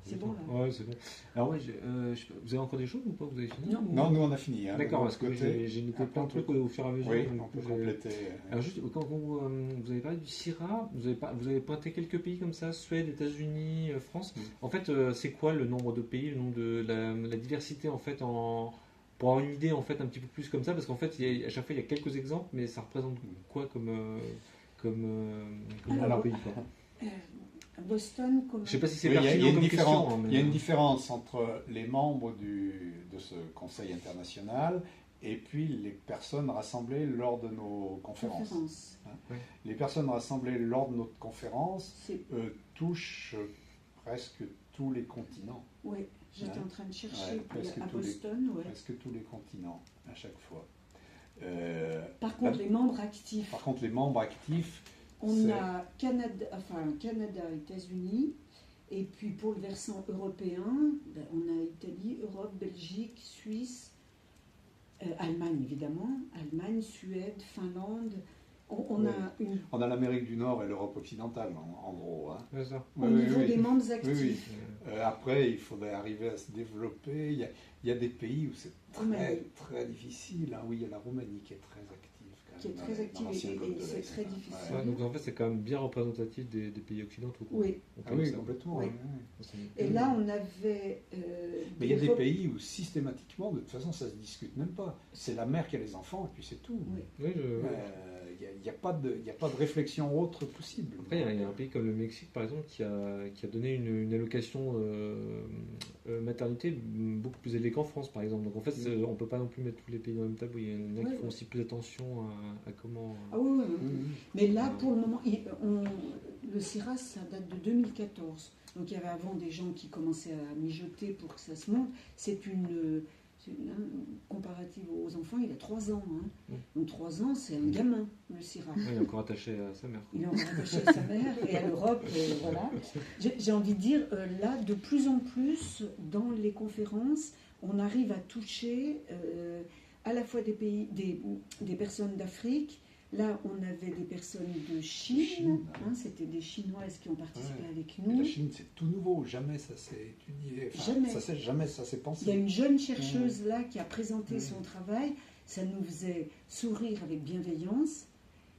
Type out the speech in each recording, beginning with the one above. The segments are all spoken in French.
C'est bon là. Ouais, c'est bon. Alors, ouais, vous avez encore des choses ou pas? Vous avez fini? Non, nous on a fini. Hein, d'accord, parce que j'ai noté plein de trucs au fur et à mesure. Oui, donc, on peut compléter. Alors, juste, quand vous avez parlé du CIRA, vous avez pointé quelques pays comme ça, Suède, États-Unis, France. En fait, c'est quoi le nombre de pays, le nombre de la diversité en fait pour avoir une idée en fait un petit peu plus comme ça, parce qu'en fait, à chaque fois, il y a quelques exemples, mais ça représente quoi comme pays, quoi. Boston, comme... Je sais pas si c'est il y a pertinent comme question. Il y a une différence entre les membres de ce Conseil international et puis les personnes rassemblées lors de nos conférences. Hein. Oui. Les personnes rassemblées lors de notre conférence touchent presque tous les continents. Oui, j'étais en train de chercher à Boston. Ouais. Presque tous les continents, à chaque fois. Par contre, les membres actifs. On a Canada, États-Unis, et puis pour le versant européen, on a Italie, Europe, Belgique, Suisse, Allemagne évidemment, Suède, Finlande. On a l'Amérique du Nord et l'Europe occidentale, en gros. Hein. Au niveau des membres actifs. Après, il faudrait arriver à se développer. Il y a des pays où c'est très difficile. Hein. Oui, il y a la Roumanie qui est très active. Qui est très active et c'est très difficile. Ouais, donc en fait, c'est quand même bien représentatif des pays occidentaux. Oui, complètement. Oui. Et là, on avait... mais il y a des pays où systématiquement, de toute façon, ça ne se discute même pas. C'est la mère qui a les enfants et puis c'est tout. Oui. Il n'y a pas de réflexion autre possible. Après, il y a un pays comme le Mexique, par exemple, qui a donné une allocation maternité beaucoup plus élevée qu'en France, par exemple. Donc en fait, on ne peut pas non plus mettre tous les pays dans le même tableau. Il y en a qui font aussi plus attention à comment... Ah oui. Mais là, pour le moment, le CIRA, ça date de 2014. Donc il y avait avant des gens qui commençaient à mijoter pour que ça se monte. C'est une comparative aux enfants, il a 3 ans. Hein. Donc 3 ans, c'est un gamin, le CIRA. Il est encore attaché à sa mère. Il est encore attaché à sa mère et à l'Europe. Voilà. J'ai envie de dire, là, de plus en plus, dans les conférences, on arrive à toucher à la fois des personnes d'Afrique. Là, on avait des personnes de Chine, hein, c'était des Chinoises qui ont participé avec nous. La Chine, c'est tout nouveau, jamais ça s'est étudié, jamais ça s'est pensé. Il y a une jeune chercheuse là qui a présenté son travail, ça nous faisait sourire avec bienveillance,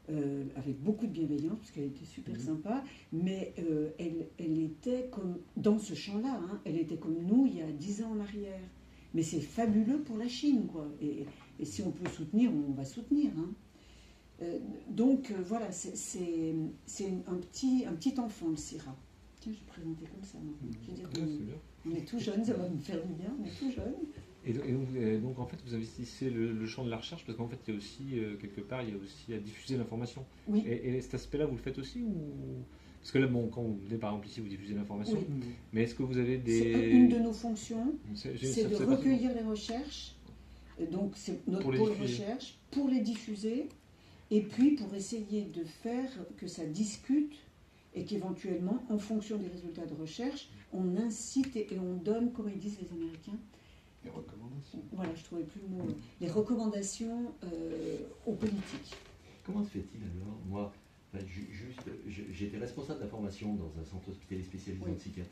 avec beaucoup de bienveillance, parce qu'elle était super sympa, mais elle était comme, dans ce champ-là, hein, elle était comme nous il y a 10 ans en arrière. Mais c'est fabuleux pour la Chine, quoi. Et si on peut soutenir, on va soutenir, hein. Donc voilà, c'est un petit enfant, le CIRA. Tiens, je vais présenter comme ça. Je veux dire, on est tout jeune, ça va me faire du bien, on est tout jeune. Et donc en fait, vous investissez le champ de la recherche, parce qu'en fait, il y a aussi, quelque part, il y a aussi à diffuser l'information. Oui. Et cet aspect-là, vous le faites aussi ou... Parce que là, quand vous venez par exemple ici, vous diffusez l'information, mais est-ce que vous avez des... Une de nos fonctions, c'est de recueillir les recherches, donc c'est notre pôle recherche, pour les diffuser, et puis pour essayer de faire que ça discute et qu'éventuellement, en fonction des résultats de recherche, on incite et on donne, comme ils disent les Américains, les recommandations. Voilà, je ne trouvais plus le mot. Les recommandations aux politiques. Comment se fait-il alors? Moi, j'étais responsable d'information dans un centre hospitalier spécialisé en psychiatrie.